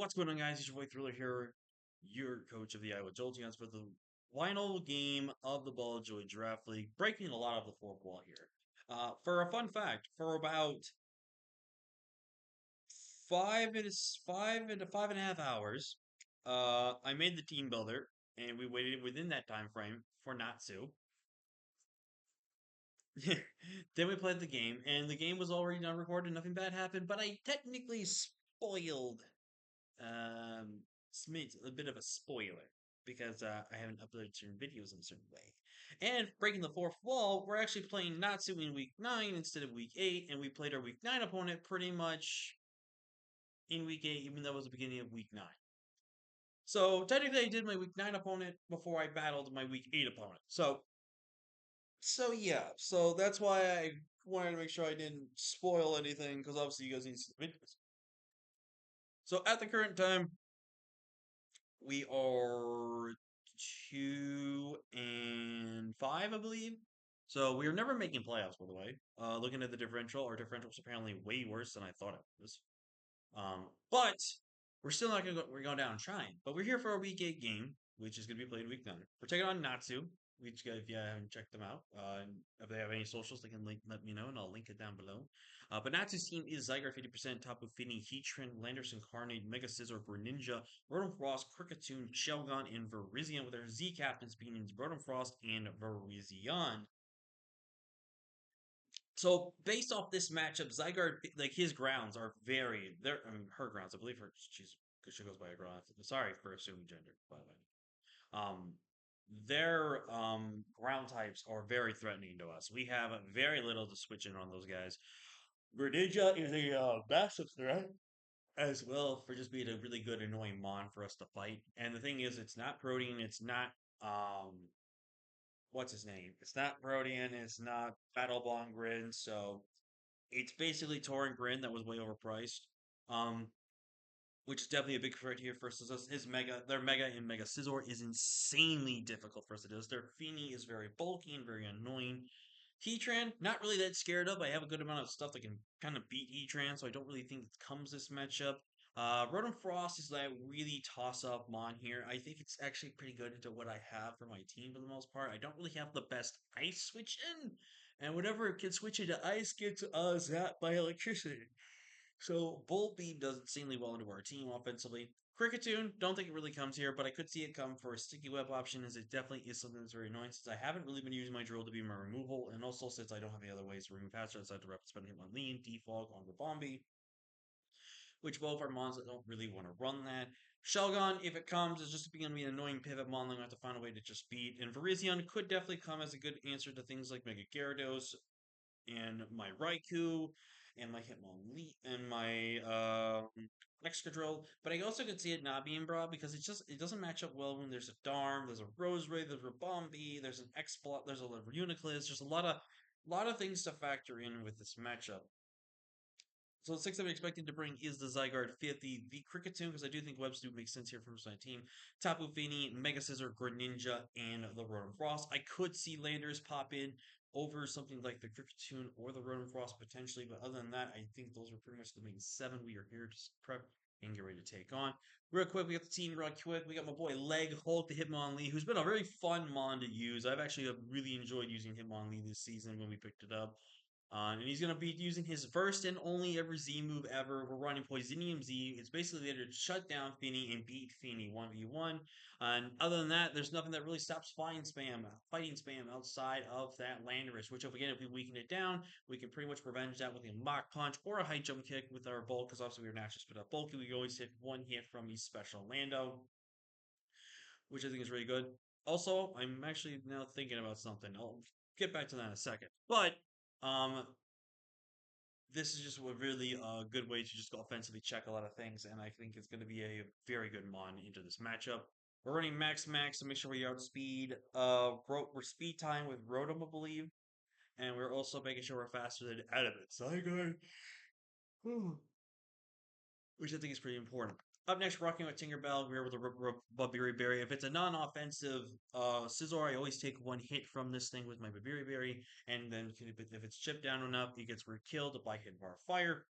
What's going on, guys? It's your boy Thriller here, your coach of the Iowa Jolteons for the final game of the Ball Joy Draft League, breaking a lot of the fourth wall here. For a fun fact, for about 5 and a half hours, I made the team builder, and we waited within that time frame for Natsu. Then we played the game, and the game was already done recorded. Nothing bad happened, but I technically spoiled made a bit of a spoiler because I haven't uploaded certain videos in a certain way. And breaking the fourth wall, we're actually playing Natsu in week 9 instead of week 8, and we played our week 9 opponent pretty much in week 8, even though it was the beginning of week 9. So technically, I did my week 9 opponent before I battled my week 8 opponent. So yeah, so that's why I wanted to make sure I didn't spoil anything because obviously you guys need to see the videos. So at the current time, we are 2-5, I believe. So we are never making playoffs, by the way. Looking at the differential, our differential is apparently way worse than I thought it was. But we're still not gonna go. We're going down and trying. But we're here for a week 8 game, which is gonna be played week 9. We're taking on Natsu. Which, if you haven't checked them out, if they have any socials, they can let me know, and I'll link it down below. But Natsu's team is Zygarde 50%, Tapu Fini, Heatran, Landorus Incarnate, Mega Scizor, Greninja, Rotom Frost, Kricketune, Shelgon, and Virizion, with their Z captains being Rotom Frost and Virizion. So based off this matchup, Zygarde, like his grounds are very, I mean, her grounds, I believe she goes by a ground. Sorry for assuming gender, by the way. Um, their ground types are very threatening to us. We have very little to switch in on those guys. Greninja is a massive threat as well for just being a really good annoying mon for us to fight. And the thing is, it's not Protein, it's not what's his name? It's not Protean, it's not Battle Bond Grid, so it's basically Torrent Grid that was way overpriced. Um, which is definitely a big threat here versus us. Their Mega and Mega Scizor is insanely difficult for us to do. Their Fini is very bulky and very annoying. Heatran, not really that scared of. I have a good amount of stuff that can kind of beat Heatran, so I don't really think it comes this matchup. Rotom Frost is that really toss-up mon here. I think it's actually pretty good into what I have for my team for the most part. I don't really have the best ice switch in, and whatever can switch into ice gets zapped by electricity. So Bolt Beam does insanely well into our team offensively. Kricketune, don't think it really comes here, but I could see it come for a sticky web option, as it definitely is something that's very annoying since I haven't really been using my drill to be my removal, and also since I don't have any other ways to remove faster outside the rep spending hit on lean, defog, on the Bombi, which both are mons that don't really want to run that. Shelgon, if it comes, is just going to be an annoying pivot mon that I have to find a way to just beat. And Virizion could definitely come as a good answer to things like Mega Gyarados, and my Raikou and my Hitmonlee and my Excadrill. But I also could see it not being brought because it doesn't match up well when there's a Darm, there's a Roserade, there's a Bombi, there's an X-Plot, there's a Uniclus. There's a lot of things to factor in with this matchup. So the 6 I'm expecting to bring is the Zygarde 50, the Kricketune, because I do think Webs do make sense here for my team. Tapu Fini, Mega Scizor, Greninja, and the Rotom Frost. I could see Landers pop in over something like the Kricketune or the Rotom Frost potentially, but other than that, I think those are pretty much the main 7 we are here to prep and get ready to take on. Real quick, we got the team real quick. We got my boy Leg Hulk, the Hitmonlee, who's been a very fun mon to use. I've actually really enjoyed using Hitmonlee this season when we picked it up. And he's going to be using his first and only ever Z move ever. We're running Poisonium Z. It's basically there to shut down Fini and beat Fini 1v1. And other than that, there's nothing that really stops fighting spam outside of that Landorus, which if we weaken it down, we can pretty much revenge that with a Mach Punch or a high jump kick with our bulk, because obviously we're naturally spit up bulky. We always hit one hit from his special Lando, which I think is really good. Also, I'm actually now thinking about something. I'll get back to that in a second. But um, this is just a really good way to just offensively check a lot of things, and I think it's going to be a very good mon into this matchup. We're running max to make sure we outspeed. We're speed time with Rotom, I believe, and we're also making sure we're faster than Adamant Zygarde, which I think is pretty important. Up next, rocking with Tinkerbell. We're with a Babiri Berry. If it's a non-offensive Scizor, I always take one hit from this thing with my Babiri Berry, and then if it's chipped down enough, it gets killed by Hit Bar Fire.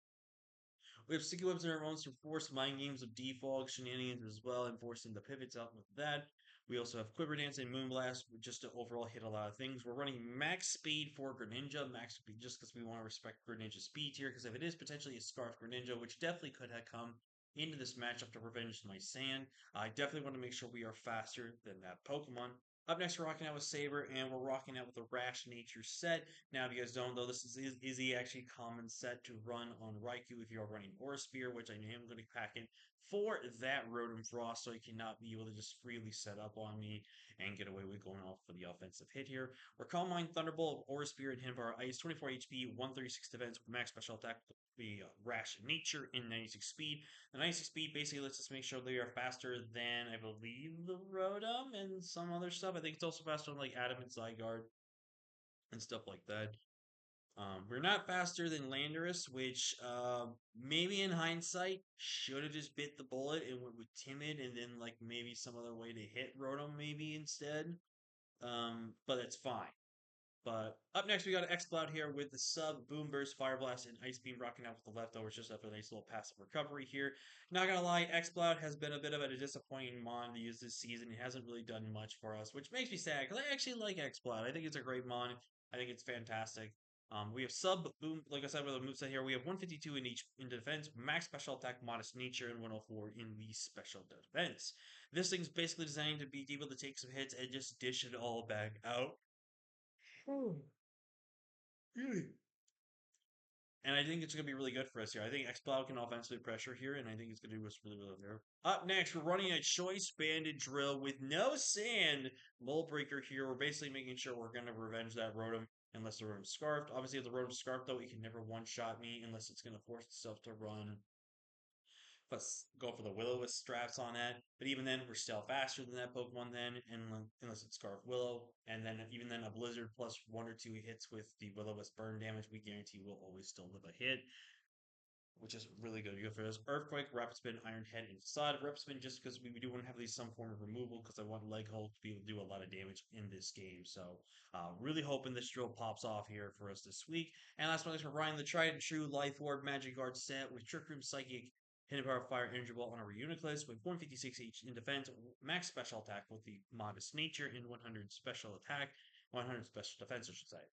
We have sticky webs in our own to force mind games of defog shenanigans as well, and forcing the pivots out with that. We also have Quiver Dance and Moonblast just to overall hit a lot of things. We're running max speed for Greninja, max speed just because we want to respect Greninja's speed here, because if it is potentially a Scarf Greninja, which definitely could have come into this matchup to revenge my sand, I definitely want to make sure we are faster than that Pokemon. Up next, we're rocking out with Saber, and we're rocking out with the Rash Nature set. Now, if you guys don't know, this is the actually common set to run on Raikou if you're running Aura Spear, which I am going to pack in for that Rotom Frost, so you cannot be able to just freely set up on me and get away with going off for the offensive hit here. We're Calm Mind, Thunderbolt, Aura Spear, and Hinbar Ice, 24 HP, 136 defense with max special attack, the Rash Nature in 96 speed. The 96 speed basically lets us make sure they are faster than, I believe, the Rotom and some other stuff. I think it's also faster than like Adamant Zygarde and stuff like that. We're not faster than Landorus, which maybe in hindsight should have just bit the bullet and went with Timid and then like maybe some other way to hit Rotom maybe instead. But that's fine. But up next, we got X Cloud here with the sub, Boom Burst, Fire Blast, and Ice Beam rocking out with the leftovers just after a nice little passive recovery here. Not gonna lie, X Cloud has been a bit of a disappointing mon to use this season. It hasn't really done much for us, which makes me sad because I actually like X Cloud. I think it's a great mon. I think it's fantastic. We have sub boom, like I said with the moveset here. We have 152 in each in defense, max special attack, modest nature, and 104 in the special defense. This thing's basically designed to be able to take some hits and just dish it all back out. Really? And I think it's going to be really good for us here. I think Xcloud can offensively pressure here, and I think it's going to do us really, really good. Up next, we're running a Choice Banded Drill with no Sand Mold Breaker here. We're basically making sure we're going to revenge that Rotom unless the Rotom's Scarfed. Obviously, if the Rotom's Scarfed, though, it can never one-shot me unless it's going to force itself to run. Let's go for the Will-O-Wisp straps on that. But even then, we're still faster than that Pokemon then, unless it's Scarf Willow. And then even then, a Blizzard plus 1 or 2 hits with the Will-O-Wisp burn damage, we guarantee we'll always still live a hit, which is really good. You go for this Earthquake, Rapid Spin, Iron Head, and Facade. Rapid Spin just because we do want to have at least some form of removal because I want Leg Hold to be able to do a lot of damage in this game. So really hoping this drill pops off here for us this week. And last one is for Ryan, the tried and true Life Orb Magic Guard set with Trick Room Psychic, Hidden Power Fire, Energy Ball on our Uniclus with 156 each in defense, max special attack with the Modest Nature, and 100 special attack, 100 special defense, I should say.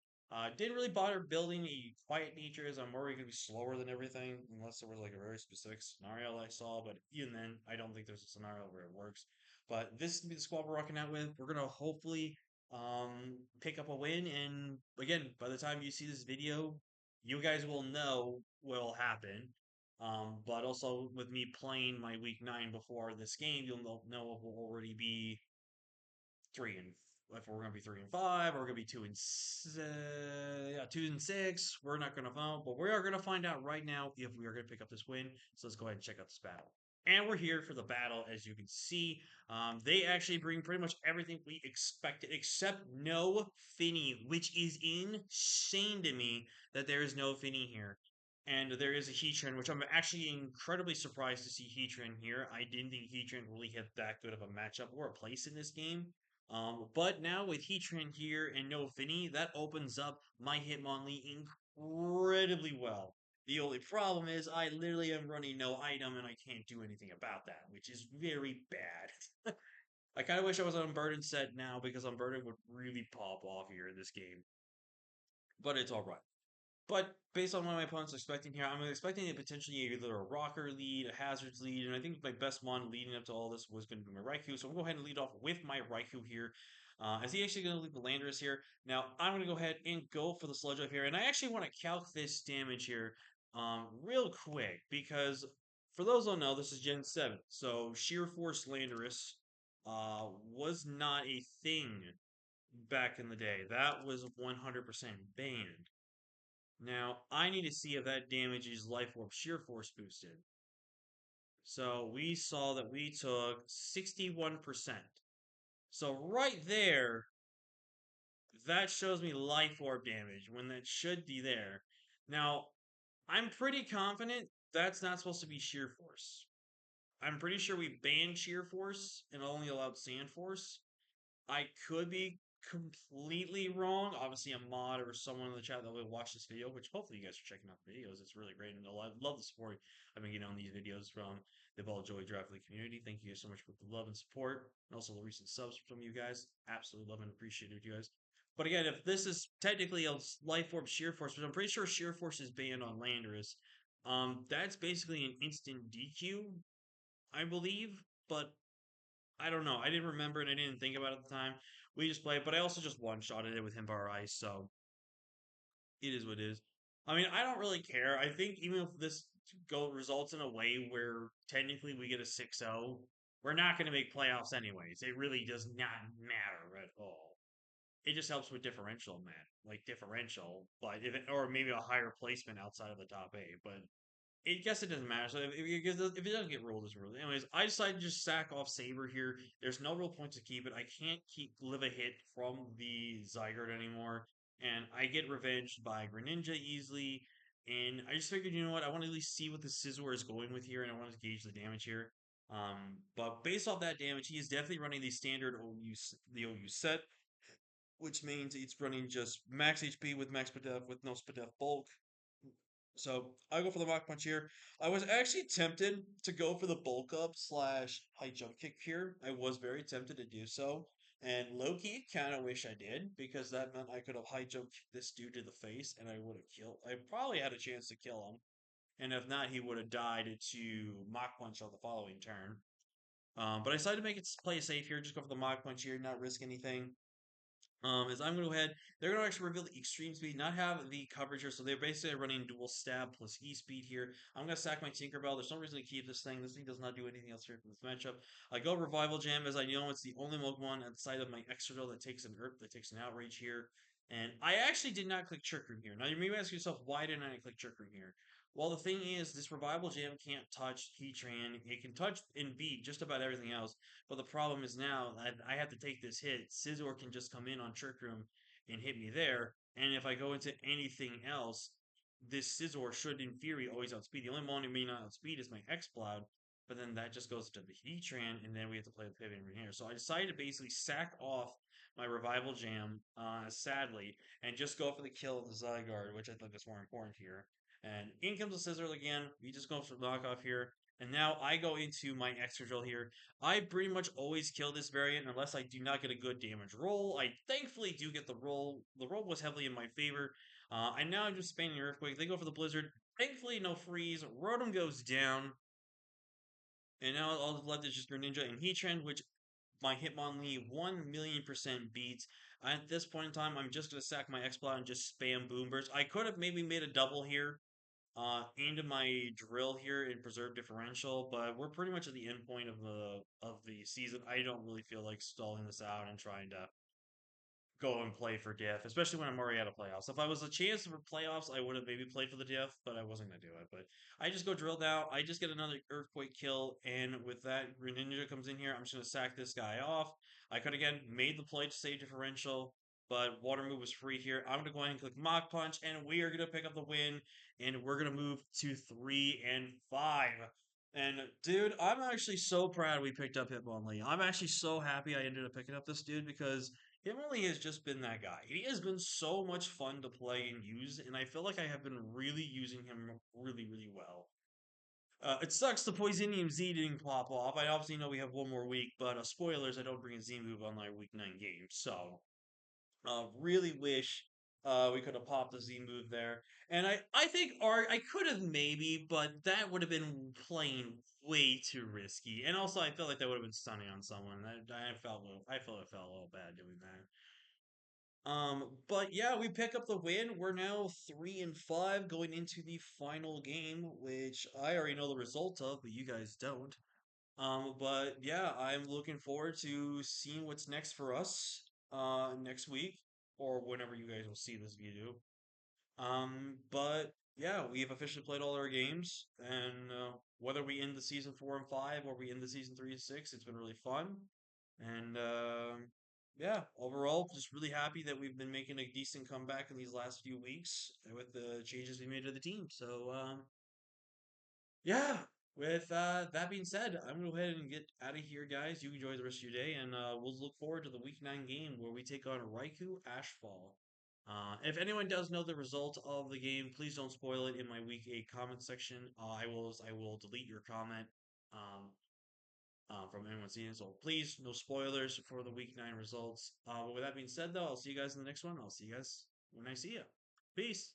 Didn't really bother building a quiet nature as I'm worried going to be slower than everything, unless there was like a very specific scenario I saw. But even then, I don't think there's a scenario where it works. But this is gonna be the squad we're rocking out with. We're gonna hopefully pick up a win. And again, by the time you see this video, you guys will know what will happen. But also with me playing my week 9 before this game, you'll know it will already be 3 and if we're gonna be 3 and 5, or we're gonna be 2 and 6. We're not gonna know, but we are gonna find out right now if we are gonna pick up this win. So let's go ahead and check out this battle. And we're here for the battle, as you can see. They actually bring pretty much everything we expected, except no Finny, which is insane to me that there is no Finny here. And there is a Heatran, which I'm actually incredibly surprised to see Heatran here. I didn't think Heatran really had that good of a matchup or a place in this game. But now with Heatran here and no Finny, that opens up my Hitmonlee incredibly well. The only problem is I literally am running no item and I can't do anything about that, which is very bad. I kind of wish I was on Unburdened set now because Unburdened would really pop off here in this game. But it's alright. But based on what my opponent's expecting here, I'm expecting a potentially either a rocker lead, a hazards lead, and I think my best mon leading up to all this was going to be my Raikou. So I'm going to go ahead and lead off with my Raikou here. Is he actually going to lead the Landorus here? Now, I'm going to go ahead and go for the Sludge Wave here. And I actually want to calc this damage here real quick because for those who don't know, this is Gen 7. So Sheer Force Landorus was not a thing back in the day. That was 100% banned. Now, I need to see if that damages Life Orb Sheer Force boosted. So we saw that we took 61%. So right there, that shows me Life Orb damage when that should be there. Now, I'm pretty confident that's not supposed to be Sheer Force. I'm pretty sure we banned Sheer Force and only allowed Sand Force. I could be completely wrong. Obviously, a mod or someone in the chat that will watch this video, which hopefully you guys are checking out the videos. It's really great, and I love the support I've been getting on these videos from the Ball Joey Draft League community. Thank you guys so much for the love and support, and also the recent subs from you guys. Absolutely love and appreciate it, you guys. But again, if this is technically a life form shear force, but I'm pretty sure shear force is banned on Landorus, that's basically an instant DQ, I believe. But I don't know. I didn't remember and I didn't think about it at the time. We just played, but I also just one shotted it with him bar ice, so it is what it is. I mean, I don't really care. I think even if this go results in a way where technically we get a 6-0, we're not going to make playoffs anyways. It really does not matter at all. It just helps with differential, man. Like differential, but if it, or maybe a higher placement outside of the top eight. But I guess it doesn't matter. So if it doesn't get ruled, it's ruled. Anyways, I decided to just sack off Saber here. There's no real point to keep it. I can't keep live a hit from the Zygarde anymore, and I get revenged by Greninja easily. And I just figured, you know what? I want to at least see what the Scizor is going with here, and I want to gauge the damage here. But based off that damage, he is definitely running the standard the OU set, which means it's running just max HP with max Spadef with no Spadef bulk. So I go for the Mach Punch here. I was actually tempted to go for the bulk up slash high jump kick here. I was very tempted to do so. And Loki kind of wish I did because that meant I could have high jumped this dude to the face and I would have killed. I probably had a chance to kill him. And if not, he would have died to Mach Punch on the following turn. But I decided to make it play safe here. Just go for the Mach Punch here, not risk anything. Is I'm going to go ahead. They're going to actually reveal the extreme speed, not have the coverage here. So they're basically running dual stab plus E speed here. I'm going to sack my Tinkerbell. There's no reason to keep this thing. This thing does not do anything else here for this matchup. I go Revival Jam as I know it's the only Pokemon outside of my Extra Drill that takes an Earth, that takes an Outrage here. And I actually did not click Trick Room here. Now you may ask yourself, why didn't I click Trick Room here? Well, the thing is, this Revival Jam can't touch Heatran. It can touch and beat just about everything else. But the problem is now that I have to take this hit. Scizor can just come in on Trick Room and hit me there. And if I go into anything else, this Scizor should, in theory, always outspeed. The only one it may not outspeed is my X-Cloud. But then that just goes to the Heatran, and then we have to play the pivot in here. So I decided to basically sack off my Revival Jam, sadly, and just go for the kill of the Zygarde, which I think is more important here. And in comes the Scizor again. We just go for the knockoff here. And now I go into my extra drill here. I pretty much always kill this variant unless I do not get a good damage roll. I thankfully do get the roll. The roll was heavily in my favor. And now I'm just spamming Earthquake. They go for the Blizzard. Thankfully, no freeze. Rotom goes down. And now all left is just Greninja and Heatran, which my Hitmonlee 1,000,000% beats. At this point in time, I'm just going to sack my X-Plot and just spam Boom Burst. I could have maybe made a double here into my drill here in preserve differential, but we're pretty much at the end point of the season. I don't really feel like stalling this out and trying to go and play for diff, especially when I'm already out of playoffs. If I was a chance for playoffs, I would have maybe played for the diff, but I wasn't gonna do it. But I just go drill down. I just get another earthquake kill, and with that, Greninja comes in here. I'm just gonna sack this guy off. I could again made the play to save differential, but water move was free here. I'm gonna go ahead and click Mach Punch, and we are gonna pick up the win, and we're gonna move to 3-5. And dude, I'm actually so proud we picked up Hitmonlee. I'm actually so happy I ended up picking up this dude because Emily has just been that guy. He has been so much fun to play and use, and I feel like I have been really using him really, really well. It sucks the Poisonium Z didn't pop off. I obviously know we have one more week, but spoilers, I don't bring a Z move on my week 9 game. So, really wish we could have popped the Z move there. And I think I could have maybe, but that would have been playing way too risky. And also, I felt like that would have been stunning on someone. I felt it felt a little bad doing that. But yeah, we pick up the win. We're now 3-5 going into the final game, which I already know the result of, but you guys don't. But yeah, I'm looking forward to seeing what's next for us next week or whenever you guys will see this video. But yeah, we've officially played all our games, and whether we end the season 4-5 or we end the season 3-6, it's been really fun. And yeah, overall, just really happy that we've been making a decent comeback in these last few weeks with the changes we made to the team. So yeah, With that being said, I'm gonna go ahead and get out of here, guys. You enjoy the rest of your day, and we'll look forward to the Week 9 game where we take on Raikou Ashfall. If anyone does know the result of the game, please don't spoil it in my Week 8 comment section. I will delete your comment um, from anyone seeing it. So please, no spoilers for the Week 9 results. But with that being said, though, I'll see you guys in the next one. I'll see you guys when I see you. Peace.